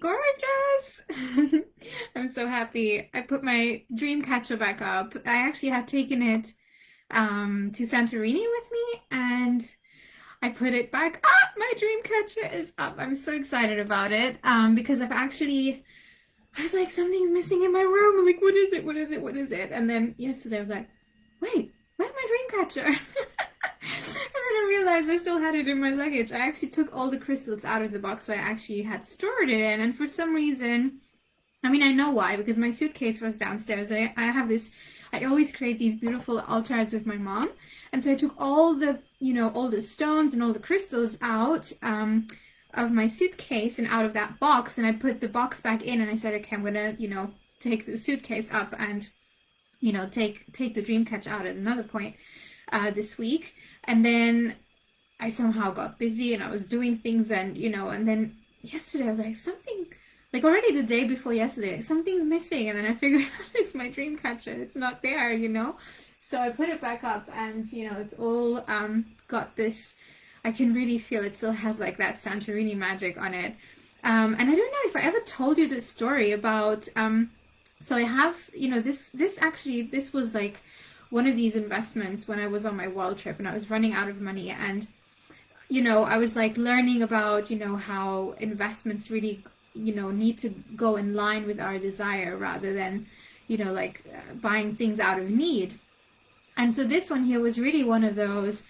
gorgeous. I'm so happy. I put my dream catcher back up. I actually had taken it to Santorini with me, and I put it back up. My dream catcher is up. I'm so excited about it because I was like, something's missing in my room. I'm like, what is it? What is it? What is it? And then yesterday I was like, wait, where's my dream catcher? And then I realized I still had it in my luggage. I actually took all the crystals out of the box so I actually had stored it in. And for some reason, I mean, I know why, because my suitcase was downstairs. I have this, I always create these beautiful altars with my mom. And so I took all the, all the stones and all the crystals out of my suitcase and out of that box. And I put the box back in and I said, okay, I'm going to, take the suitcase up and, take the dream catch out at another point this week. And then I somehow got busy and I was doing things and then yesterday I was like, something, like already the day before yesterday, like, something's missing. And then I figured out it's my dream catcher. It's not there, So I put it back up and, it's all got this, I can really feel it still has like that Santorini magic on it. And I don't know if I ever told you this story about, so I have, this was like one of these investments when I was on my world trip and I was running out of money, and I was like learning about how investments really need to go in line with our desire rather than buying things out of need. And so this one here was really one of those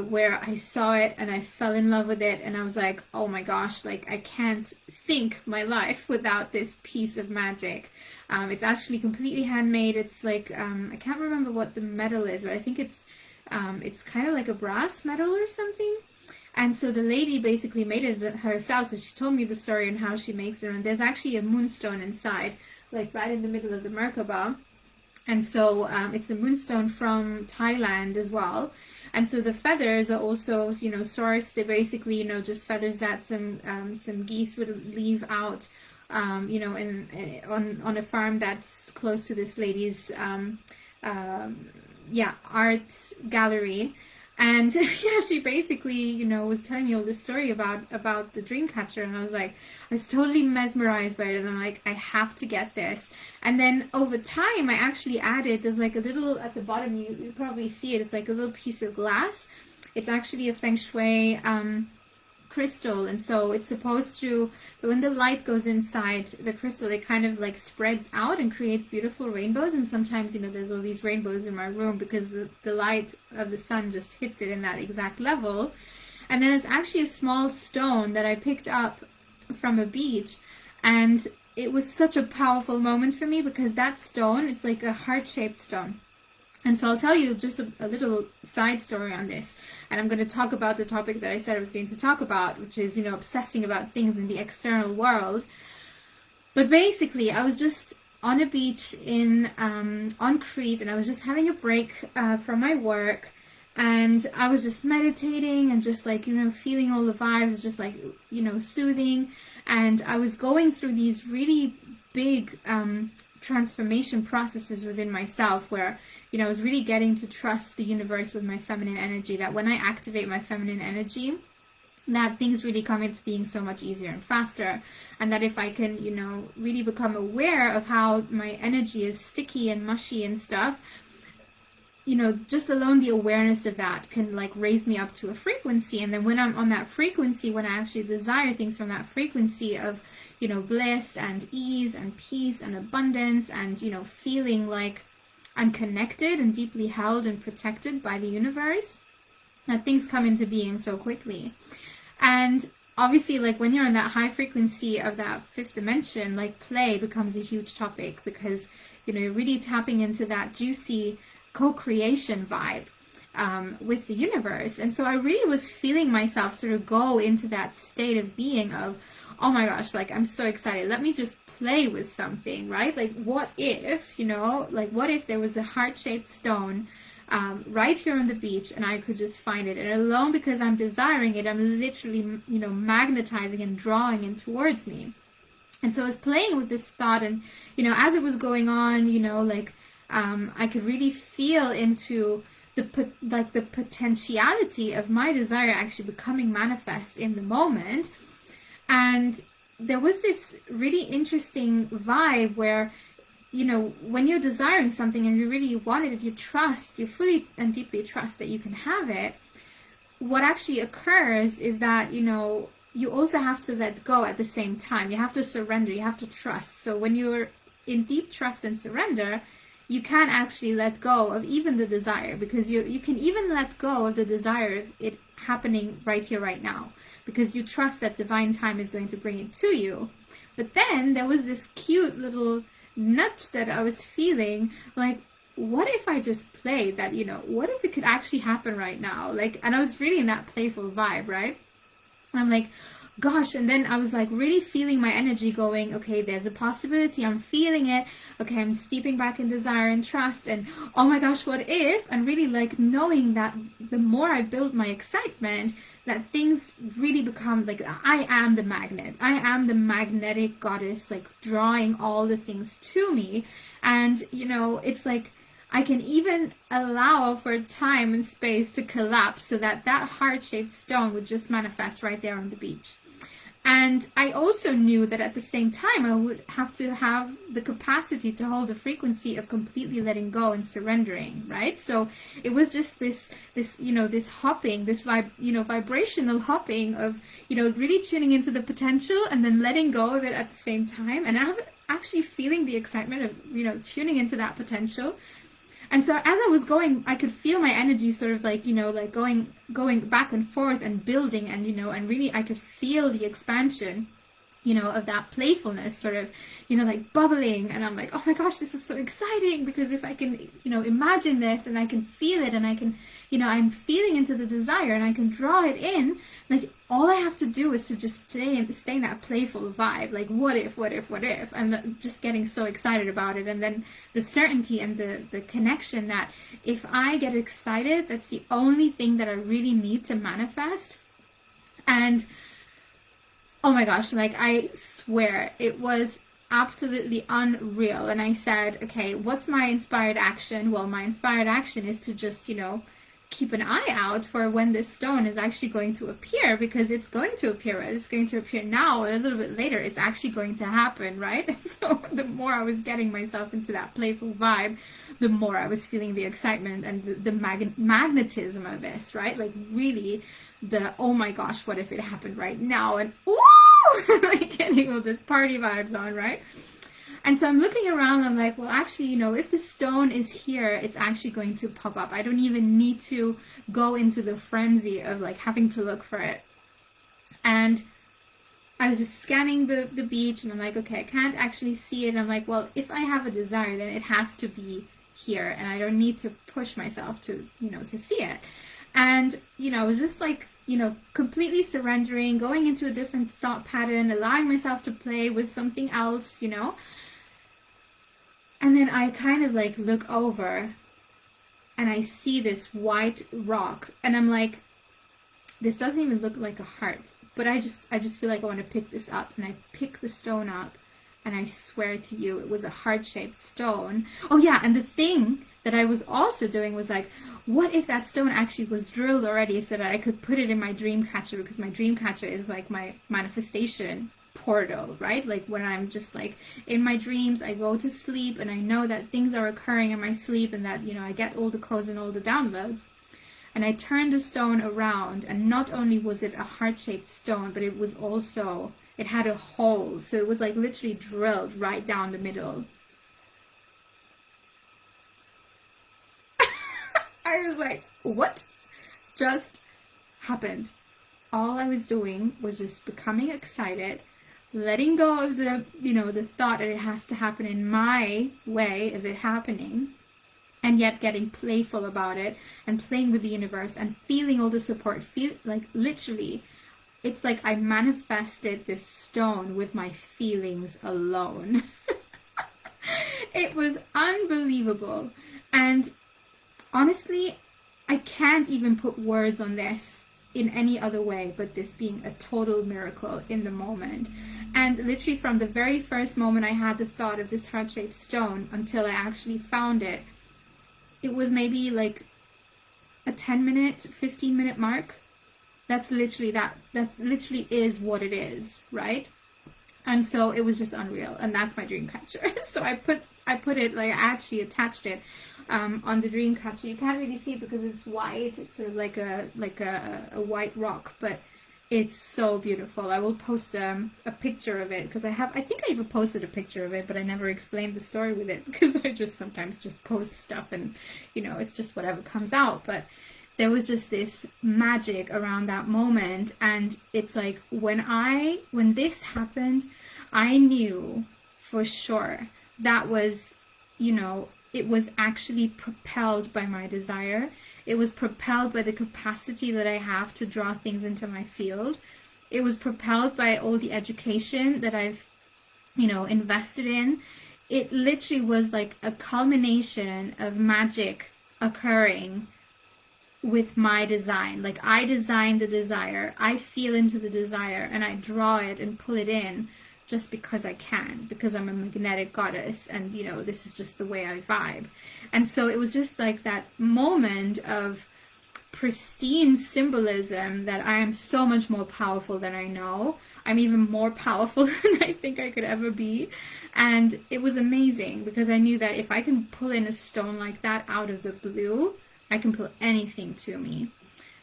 where I saw it and I fell in love with it, and I was like, oh my gosh, like I can't think my life without this piece of magic. It's actually completely handmade. It's like I can't remember what the metal is, but I think it's kind of like a brass metal or something. And so the lady basically made it herself. So she told me the story on how she makes it, and there's actually a moonstone inside, like right in the middle of the Merkaba. And so it's a moonstone from Thailand as well. And so the feathers are also, sourced. They're basically, just feathers that some geese would leave out, on a farm that's close to this lady's, art gallery. And yeah, she basically, was telling me all this story about the dream catcher, and I was totally mesmerized by it, and I'm like, I have to get this. And then over time, I actually added, there's like a little, at the bottom, you probably see it, it's like a little piece of glass. It's actually a feng shui crystal, and so it's supposed to, when the light goes inside the crystal, it kind of like spreads out and creates beautiful rainbows. And sometimes there's all these rainbows in my room because the light of the sun just hits it in that exact level. And then it's actually a small stone that I picked up from a beach, and it was such a powerful moment for me because that stone, it's like a heart-shaped stone. And so I'll tell you just a little side story on this. And I'm going to talk about the topic that I said I was going to talk about, which is, obsessing about things in the external world. But basically, I was just on a beach on Crete, and I was just having a break from my work. And I was just meditating and just like, feeling all the vibes, just like, soothing. And I was going through these really big transformation processes within myself where I was really getting to trust the universe with my feminine energy, that when I activate my feminine energy, that things really come into being so much easier and faster. And that if I can really become aware of how my energy is sticky and mushy and stuff, just alone the awareness of that can like raise me up to a frequency. And then when I'm on that frequency, when I actually desire things from that frequency of bliss and ease and peace and abundance and feeling like I'm connected and deeply held and protected by the universe, that things come into being so quickly. And obviously, like when you're on that high frequency of that fifth dimension, like play becomes a huge topic because you're really tapping into that juicy co-creation vibe with the universe. And so I really was feeling myself sort of go into that state of being of, oh my gosh, like I'm so excited, let me just play with something, right? Like what if, what if there was a heart-shaped stone right here on the beach and I could just find it, and alone because I'm desiring it, I'm literally magnetizing and drawing it towards me. And so I was playing with this thought, and as it was going on, I could really feel into the potentiality of my desire actually becoming manifest in the moment. And there was this really interesting vibe where, you know, when you're desiring something and you really want it, if you trust, you fully and deeply trust that you can have it, what actually occurs is that, you know, you also have to let go at the same time. You have to surrender, you have to trust. So when you're in deep trust and surrender, you can actually let go of even the desire, because you can even let go of the desire of it happening right here, right now, because you trust that divine time is going to bring it to you. But then there was this cute little nudge that I was feeling, like, what if I just played that, you know, what if it could actually happen right now? Like, and I was really in that playful vibe, right? I'm like, gosh, and then I was like really feeling my energy going, okay, there's a possibility, I'm feeling it, okay, I'm steeping back in desire and trust, and oh my gosh, what if? And really like knowing that the more I build my excitement, that things really become like, I am the magnet, I am the magnetic goddess, like drawing all the things to me. And you know, it's like I can even allow for time and space to collapse so that that heart-shaped stone would just manifest right there on the beach. And I also knew that at the same time, I would have to have the capacity to hold the frequency of completely letting go and surrendering, right? So it was just this, you know, this hopping, this vibrational hopping of, you know, really tuning into the potential and then letting go of it at the same time. And I'm actually feeling the excitement of, you know, tuning into that potential. And so as I was going, I could feel my energy sort of like, you know, like going back and forth and building, and, you know, and really I could feel the expansion, you know, of that playfulness sort of, you know, like bubbling. And I'm like, oh my gosh, this is so exciting, because if I can, you know, imagine this and I can feel it and I can, you know, I'm feeling into the desire and I can draw it in, like all I have to do is to just stay in that playful vibe, like what if, and just getting so excited about it. And then the certainty and the connection that if I get excited, that's the only thing that I really need to manifest. And oh my gosh, like I swear it was absolutely unreal. And I said, okay, what's my inspired action? Well, my inspired action is to just, you know, keep an eye out for when this stone is actually going to appear, because it's going to appear. It's going to appear now, and a little bit later it's actually going to happen, right? And so the more I was getting myself into that playful vibe, the more I was feeling the excitement and the magnetism of this, right? Like really the, oh my gosh, what if it happened right now? And ooh, like getting all this party vibes on, right? And so I'm looking around, I'm like, well, actually, you know, if the stone is here, it's actually going to pop up. I don't even need to go into the frenzy of like having to look for it. And I was just scanning the beach, and I'm like, okay, I can't actually see it. I'm like, well, if I have a desire, then it has to be here, and I don't need to push myself to, you know, to see it. And, you know, I was just like, you know, completely surrendering, going into a different thought pattern, allowing myself to play with something else, you know. And then I kind of like look over and I see this white rock, and I'm like, this doesn't even look like a heart, but I just feel like I want to pick this up. And I pick the stone up, and I swear to you, it was a heart-shaped stone. Oh yeah, and the thing that I was also doing was like, what if that stone actually was drilled already so that I could put it in my dream catcher, because my dream catcher is like my manifestation portal, right? Like when I'm just like in my dreams, I go to sleep and I know that things are occurring in my sleep, and that, you know, I get all the codes and all the downloads. And I turned the stone around, and not only was it a heart-shaped stone, but it was also, it had a hole. So it was like literally drilled right down the middle. I was like, what just happened? All I was doing was just becoming excited, letting go of the, you know, the thought that it has to happen in my way of it happening, and yet getting playful about it and playing with the universe and feeling all the support. Feel like literally, it's like I manifested this stone with my feelings alone. It was unbelievable. And honestly, I can't even put words on this in any other way but this being a total miracle in the moment. And literally from the very first moment I had the thought of this heart-shaped stone until I actually found it, it was maybe like a 10-minute, 15-minute mark. That's literally that literally is what it is, right? And so it was just unreal, and that's my dream catcher. So I put it, like, I actually attached it on the dream catcher. You can't really see it because it's white. It's sort of like a white rock, but it's so beautiful. I will post a picture of it, because I think I even posted a picture of it, but I never explained the story with it, because I just sometimes just post stuff and, you know, it's just whatever comes out. But there was just this magic around that moment, and it's like when this happened, I knew for sure that was, you know, it was actually propelled by my desire. It was propelled by the capacity that I have to draw things into my field. It was propelled by all the education that I've, you know, invested in. It literally was like a culmination of magic occurring with my design. Like, I design the desire, I feel into the desire, and I draw it and pull it in just because I can, because I'm a magnetic goddess, and, you know, this is just the way I vibe. And so it was just like that moment of pristine symbolism that I am so much more powerful than I know. I'm even more powerful than I think I could ever be. And it was amazing, because I knew that if I can pull in a stone like that out of the blue, I can pull anything to me.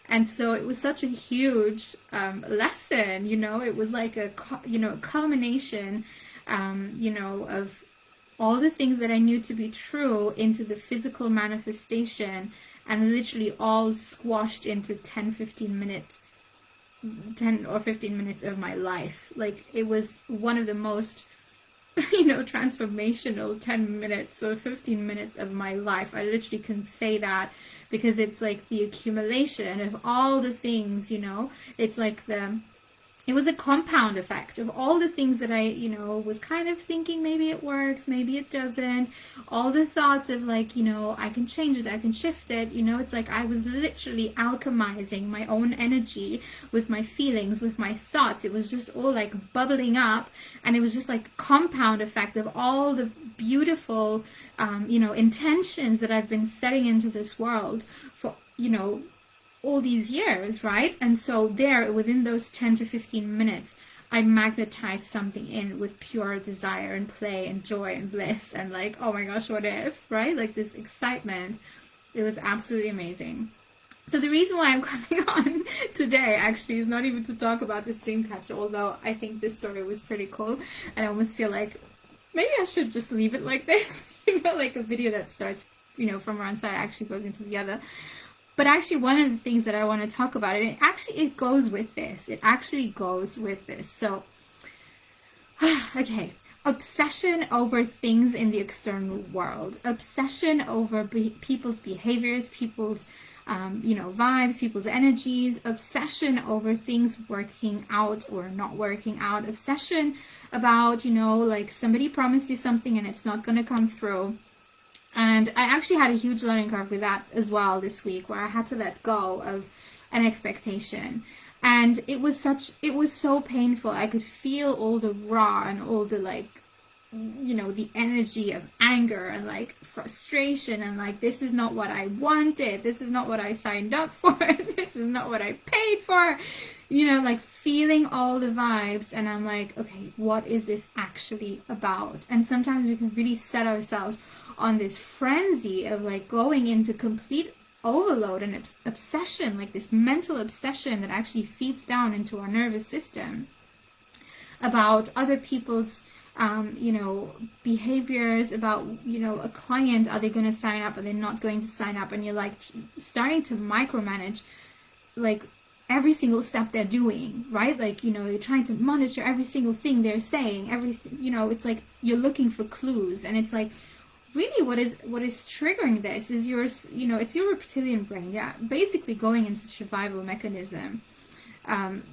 And so it was such a huge lesson, you know. It was like a culmination, you know, of all the things that I knew to be true into the physical manifestation, and literally all squashed into 10 or 15 minutes of my life. Like, it was one of the most, you know, transformational 10 minutes or 15 minutes of my life. I literally can say that, because it's like the accumulation of all the things, you know. It's like it was a compound effect of all the things that I, you know, was kind of thinking maybe it works, maybe it doesn't. All the thoughts of, like, you know, I can change it, I can shift it, you know. It's like I was literally alchemizing my own energy with my feelings, with my thoughts. It was just all like bubbling up, and it was just like a compound effect of all the beautiful, you know, intentions that I've been setting into this world for, you know, all these years, right? And so there, within those 10 to 15 minutes, I magnetized something in with pure desire and play and joy and bliss and, like, oh my gosh, what if, right? Like, this excitement. It was absolutely amazing. So the reason why I'm coming on today actually is not even to talk about this dream catcher, although I think this story was pretty cool, and I almost feel like maybe I should just leave it like this, you know, like a video that starts, you know, from one side actually goes into the other. But actually, one of the things that I want to talk about, and it goes with this. It actually goes with this. So, okay. Obsession over things in the external world. Obsession over people's behaviors, people's, you know, vibes, people's energies. Obsession over things working out or not working out. Obsession about, you know, like, somebody promised you something and it's not going to come through. And I actually had a huge learning curve with that as well this week, where I had to let go of an expectation. And it was so painful. I could feel all the raw and all the, like, you know, the energy of anger and, like, frustration and, like, this is not what I wanted. This is not what I signed up for. This is not what I paid for. You know, like, feeling all the vibes. And I'm like, okay, what is this actually about? And sometimes we can really set ourselves on this frenzy of, like, going into complete overload and obsession, like this mental obsession that actually feeds down into our nervous system about other people's you know, behaviors, about, you know, a client, are they going to sign up, are they not going to sign up, and you're like starting to micromanage, like, every single step they're doing, right? Like, you know, you're trying to monitor every single thing they're saying, everything, you know. It's like you're looking for clues, and it's like, really, what is triggering this is your, you know, it's your reptilian brain, yeah, basically going into survival mechanism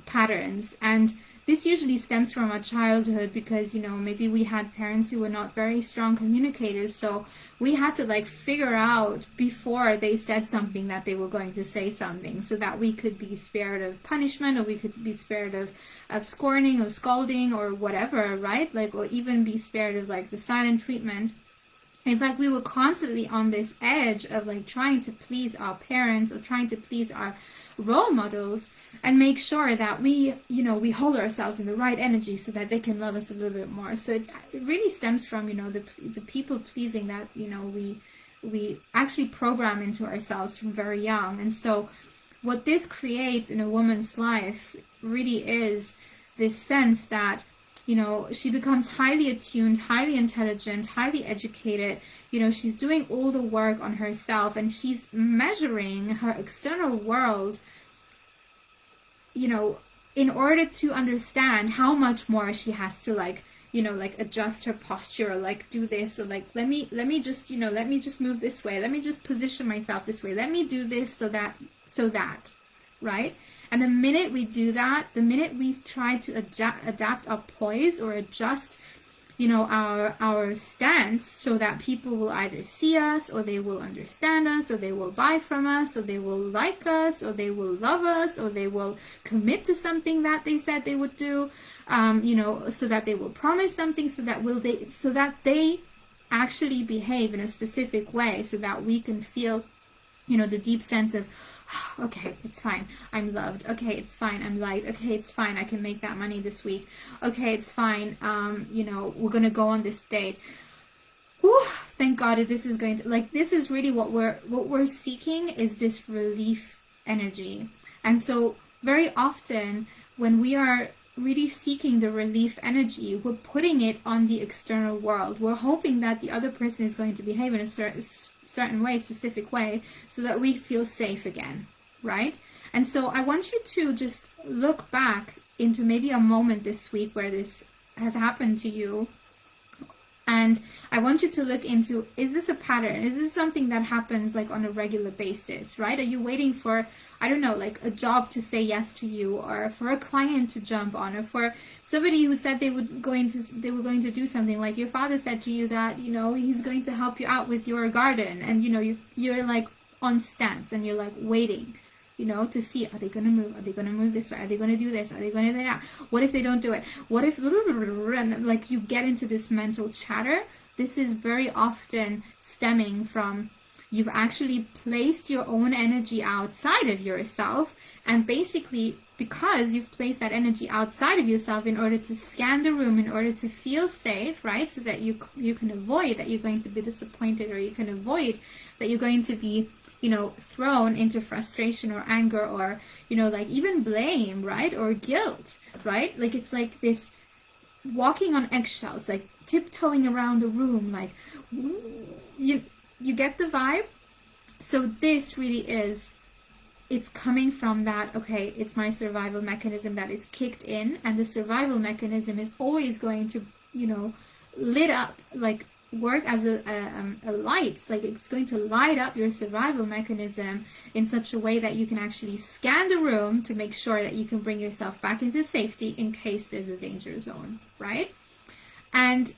patterns. And this usually stems from our childhood, because, you know, maybe we had parents who were not very strong communicators, so we had to, like, figure out before they said something that they were going to say something, so that we could be spared of punishment, or we could be spared of scorning or scolding or whatever, right? Like, or even be spared of, like, the silent treatment. It's like we were constantly on this edge of like trying to please our parents or trying to please our role models and make sure that we, you know, we hold ourselves in the right energy so that they can love us a little bit more. So it really stems from, you know, the people pleasing that, you know, we actually program into ourselves from very young. And so what this creates in a woman's life really is this sense that, you know, she becomes highly attuned, highly intelligent, highly educated. You know, she's doing all the work on herself and she's measuring her external world, you know, in order to understand how much more she has to, like, you know, like adjust her posture or like do this or like, let me just, you know, let me just move this way. Let me just position myself this way. Let me do this so that, right? And the minute we do that, the minute we try to adapt our poise or adjust, you know, our stance so that people will either see us or they will understand us or they will buy from us or they will like us or they will love us or they will commit to something that they said they would do, you know, so that they will promise something, so that they actually behave in a specific way so that we can feel, you know, the deep sense of, okay, it's fine, I'm loved. Okay, it's fine, I'm liked. Okay, it's fine, I can make that money this week. Okay, it's fine, you know, we're gonna go on this date. Whew, thank God this is going to, like, this is really what we're seeking, is this relief energy. And so very often when we are really seeking the relief energy, we're putting it on the external world. We're hoping that the other person is going to behave in a certain way, specific way, so that we feel safe again, right? And so I want you to just look back into maybe a moment this week where this has happened to you. And I want you to look into, is this a pattern? Is this something that happens like on a regular basis, right? Are you waiting for, I don't know, like a job to say yes to you, or for a client to jump on, or for somebody who said they were going to do something, like your father said to you that, you know, he's going to help you out with your garden, and you know, you're like on stance and you're like waiting, you know, to see, are they going to move? Are they going to move this way? Are they going to do this? Are they going to do that? What if they don't do it? What if, and like you get into this mental chatter? This is very often stemming from you've actually placed your own energy outside of yourself, and basically because you've placed that energy outside of yourself in order to scan the room, in order to feel safe, right? So that you can avoid that you're going to be disappointed, or you can avoid that you're going to be, you know, thrown into frustration or anger or, you know, like even blame, right? Or guilt, right? Like it's like this walking on eggshells, like tiptoeing around the room, like you get the vibe? So this really is, it's coming from that, okay, it's my survival mechanism that is kicked in, and the survival mechanism is always going to, you know, lit up, like work as a light, like it's going to light up your survival mechanism in such a way that you can actually scan the room to make sure that you can bring yourself back into safety in case there's a danger zone, right? And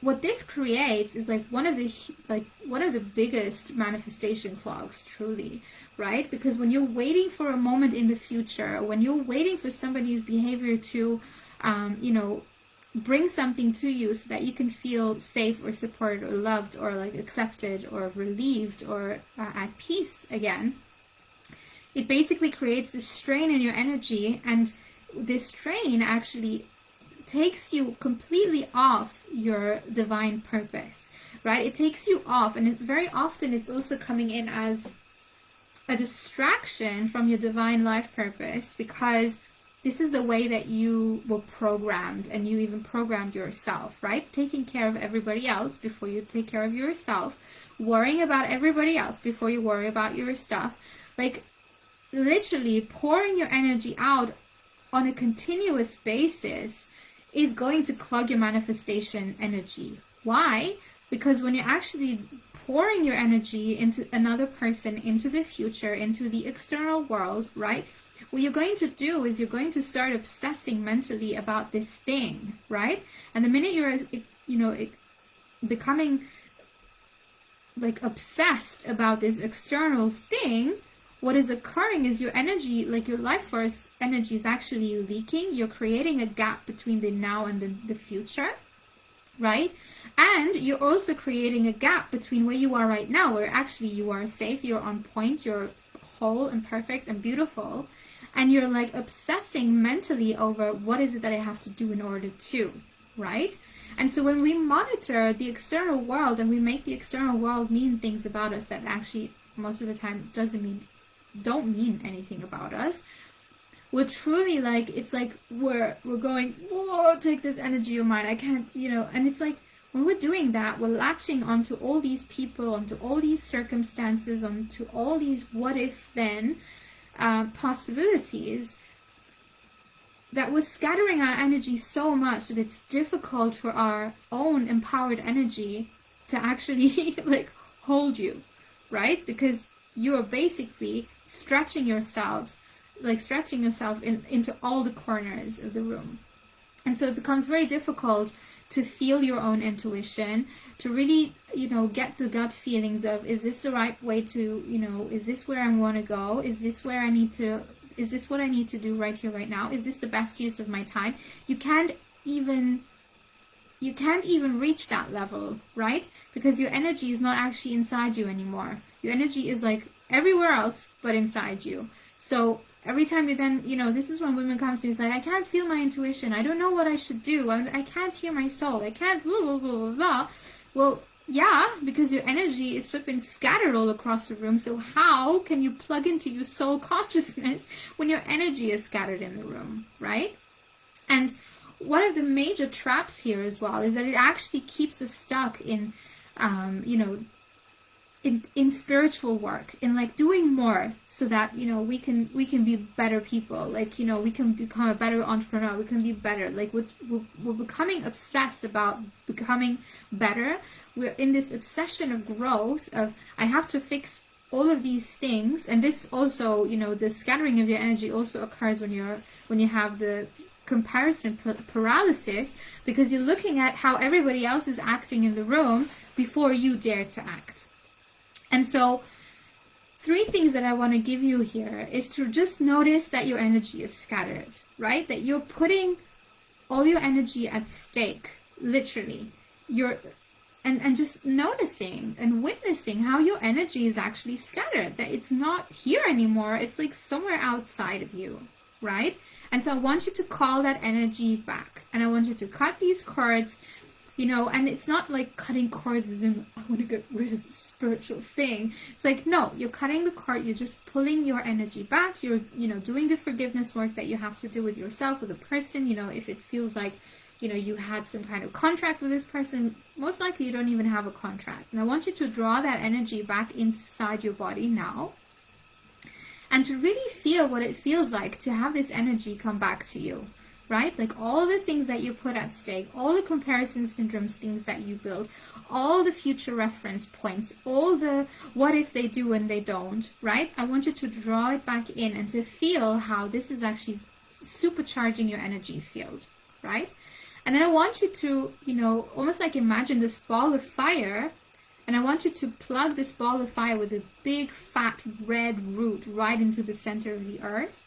what this creates is like one of the biggest manifestation clogs, truly, right? Because when you're waiting for a moment in the future, or when you're waiting for somebody's behavior to you know, bring something to you so that you can feel safe or supported or loved or like accepted or relieved or at peace again, it basically creates this strain in your energy, and this strain actually takes you completely off your divine purpose, right? It takes you off, and very often it's also coming in as a distraction from your divine life purpose, because this is the way that you were programmed, and you even programmed yourself, right? Taking care of everybody else before you take care of yourself, worrying about everybody else before you worry about your stuff, like literally pouring your energy out on a continuous basis is going to clog your manifestation energy. Why? Because when you're actually pouring your energy into another person, into the future, into the external world, right? What you're going to do is you're going to start obsessing mentally about this thing, right? And the minute you're, you know, becoming like obsessed about this external thing, what is occurring is your energy, like your life force energy, is actually leaking. You're creating a gap between the now and the future. right? And you're also creating a gap between where you are right now, where actually you are safe, you're on point, you're whole and perfect and beautiful, and you're like obsessing mentally over what is it that I have to do in order to, right? And so when we monitor the external world and we make the external world mean things about us that actually most of the time don't mean anything about us, we're truly like, it's like we're going, whoa, take this energy of mine, I can't, and it's like when we're doing that, we're latching onto all these people, onto all these circumstances, onto all these what if then possibilities, that we're scattering our energy so much that it's difficult for our own empowered energy to actually like hold you, right? Because you're basically stretching yourself into all the corners of the room. And so it becomes very difficult to feel your own intuition, to really, get the gut feelings of, is this the right way to, is this where I want to go? Is this what I need to do right here, right now? Is this the best use of my time? You can't even reach that level, right? Because your energy is not actually inside you anymore. Your energy is like everywhere else but inside you. So every time you then, this is when women come to me, it's like, I can't feel my intuition. I don't know what I should do. I can't hear my soul. I can't blah, blah, blah, blah, blah. Well, yeah, because your energy is flipping scattered all across the room. So how can you plug into your soul consciousness when your energy is scattered in the room, right? And one of the major traps here as well is that it actually keeps us stuck in, in spiritual work, in like doing more so that, we can be better people, like, we can become a better entrepreneur, we can be better, like we're becoming obsessed about becoming better. We're in this obsession of growth, of I have to fix all of these things. And this also, the scattering of your energy also occurs when you have the comparison paralysis, because you're looking at how everybody else is acting in the room before you dare to act. And so 3 things that I want to give you here is to just notice that your energy is scattered, right? That you're putting all your energy at stake, literally. And just noticing and witnessing how your energy is actually scattered, that it's not here anymore, it's like somewhere outside of you, right? And so I want you to call that energy back, and I want you to cut these cords. And it's not like cutting cords as in, I want to get rid of the spiritual thing. It's like, no, you're cutting the cord, you're just pulling your energy back. You're, doing the forgiveness work that you have to do with yourself, with a person. If it feels like, you had some kind of contract with this person, most likely you don't even have a contract. And I want you to draw that energy back inside your body now, and to really feel what it feels like to have this energy come back to you. Right? Like all the things that you put at stake, all the comparison syndromes, things that you build, all the future reference points, all the what if they do and they don't, right? I want you to draw it back in and to feel how this is actually supercharging your energy field, right? And then I want you to, almost like imagine this ball of fire, and I want you to plug this ball of fire with a big fat red root right into the center of the earth.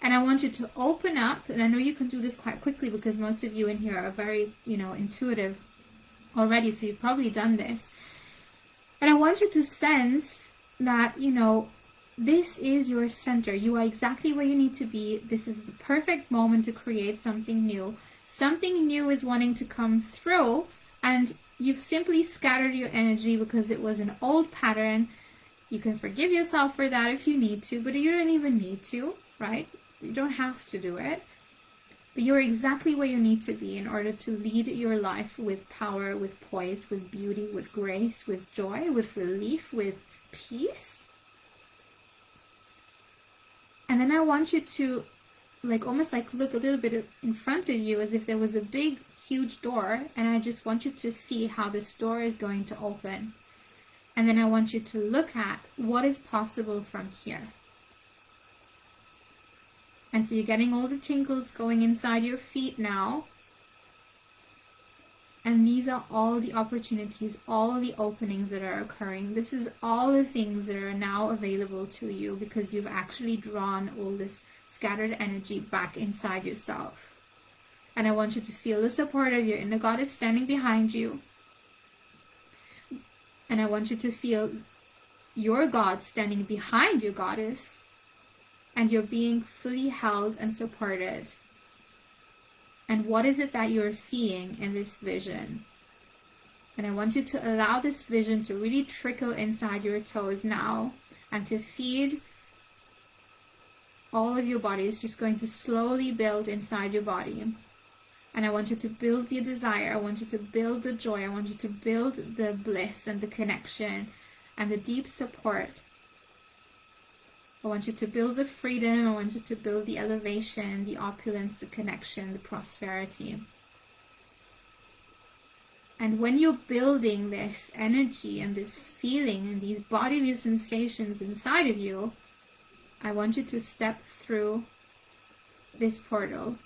And I want you to open up, and I know you can do this quite quickly because most of you in here are very, intuitive already, so you've probably done this. And I want you to sense that, this is your center. You are exactly where you need to be. This is the perfect moment to create something new. Something new is wanting to come through, and you've simply scattered your energy because it was an old pattern. You can forgive yourself for that if you need to, but you don't even need to, right? You don't have to do it, but you're exactly where you need to be in order to lead your life with power, with poise, with beauty, with grace, with joy, with relief, with peace. And then I want you to almost look a little bit in front of you as if there was a big, huge door, and I just want you to see how this door is going to open. And then I want you to look at what is possible from here. And so you're getting all the tingles going inside your feet now. And these are all the opportunities, all the openings that are occurring. This is all the things that are now available to you because you've actually drawn all this scattered energy back inside yourself. And I want you to feel the support of your inner goddess standing behind you. And I want you to feel your God standing behind your goddess. And you're being fully held and supported. And what is it that you're seeing in this vision? And I want you to allow this vision to really trickle inside your toes now, and to feed all of your body. It's just going to slowly build inside your body. And I want you to build the desire. I want you to build the joy. I want you to build the bliss and the connection and the deep support. I want you to build the freedom. I want you to build the elevation, the opulence, the connection, the prosperity. And when you're building this energy and this feeling and these bodily sensations inside of you, I want you to step through this portal,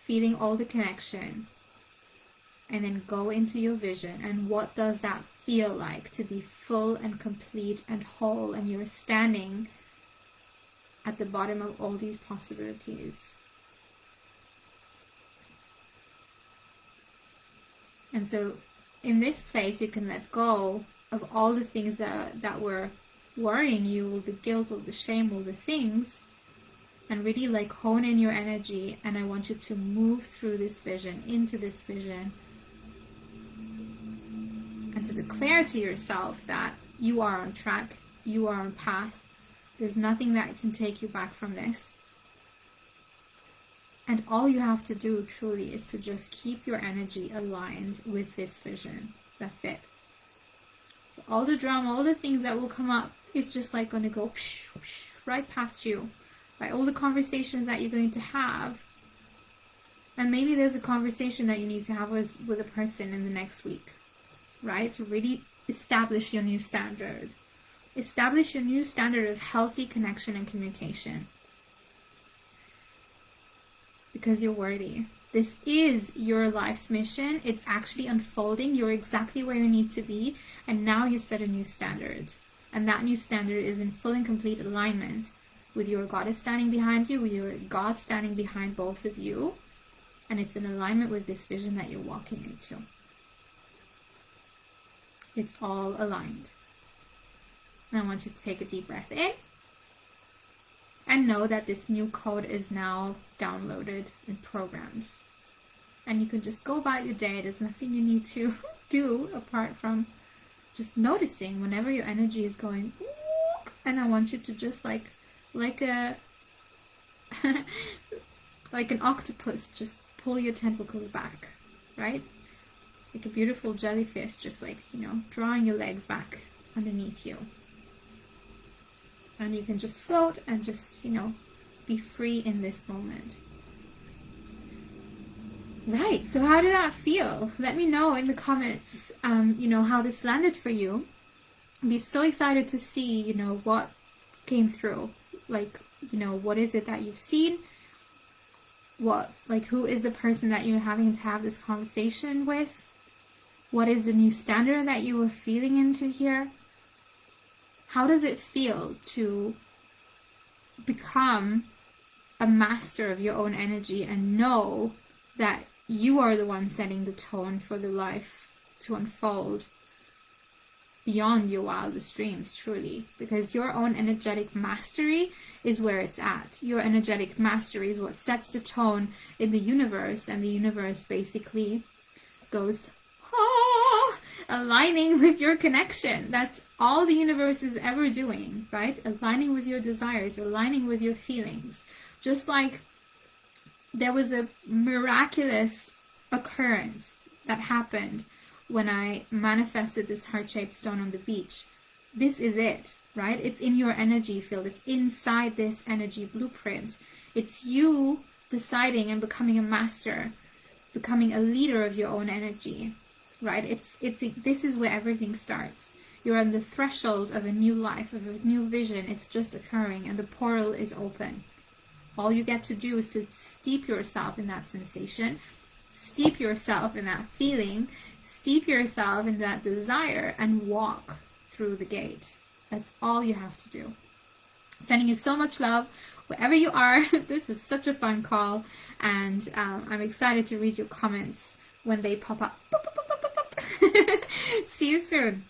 feeling all the connection, and then go into your vision. And what does that feel like to be full and complete and whole, and you're standing at the bottom of all these possibilities? And so in this place, you can let go of all the things that were worrying you, all the guilt, all the shame, all the things, and really like hone in your energy. And I want you to move through this vision, into this vision, and to declare to yourself that you are on track, you are on path. There's nothing that can take you back from this. And all you have to do truly is to just keep your energy aligned with this vision. That's it. So all the drama, all the things that will come up, it's just like going to go right past you. Right? All the conversations that you're going to have. And maybe there's a conversation that you need to have with a person in the next week. Right? To really establish your new standard. Establish your new standard of healthy connection and communication. Because you're worthy. This is your life's mission. It's actually unfolding. You're exactly where you need to be. And now you set a new standard. And that new standard is in full and complete alignment with your goddess standing behind you, with your God standing behind both of you. And it's in alignment with this vision that you're walking into. It's all aligned. And I want you to take a deep breath in. And know that this new code is now downloaded and programmed. And you can just go about your day. There's nothing you need to do apart from just noticing whenever your energy is going. And I want you to just like a like an octopus, just pull your tentacles back, right? Like a beautiful jellyfish, just like, drawing your legs back underneath you. And you can just float and just, be free in this moment. Right, so how did that feel? Let me know in the comments, how this landed for you. I'd be so excited to see, what came through. Like, what is it that you've seen? Who is the person that you're having to have this conversation with? What is the new standard that you were feeling into here? How does it feel to become a master of your own energy and know that you are the one setting the tone for the life to unfold beyond your wildest dreams, truly? Because your own energetic mastery is where it's at. Your energetic mastery is what sets the tone in the universe, and the universe basically goes, aligning with your connection. That's all the universe is ever doing, right? Aligning with your desires, aligning with your feelings. Just like there was a miraculous occurrence that happened when I manifested this heart-shaped stone on the beach. This is it, right? It's in your energy field. It's inside this energy blueprint. It's you deciding and becoming a master, becoming a leader of your own energy. Right? This is where everything starts. You're on the threshold of a new life, of a new vision. It's just occurring and the portal is open. All you get to do is to steep yourself in that sensation, steep yourself in that feeling, steep yourself in that desire, and walk through the gate. That's all you have to do. Sending you so much love wherever you are. This was such a fun call, and I'm excited to read your comments when they pop up. See you soon.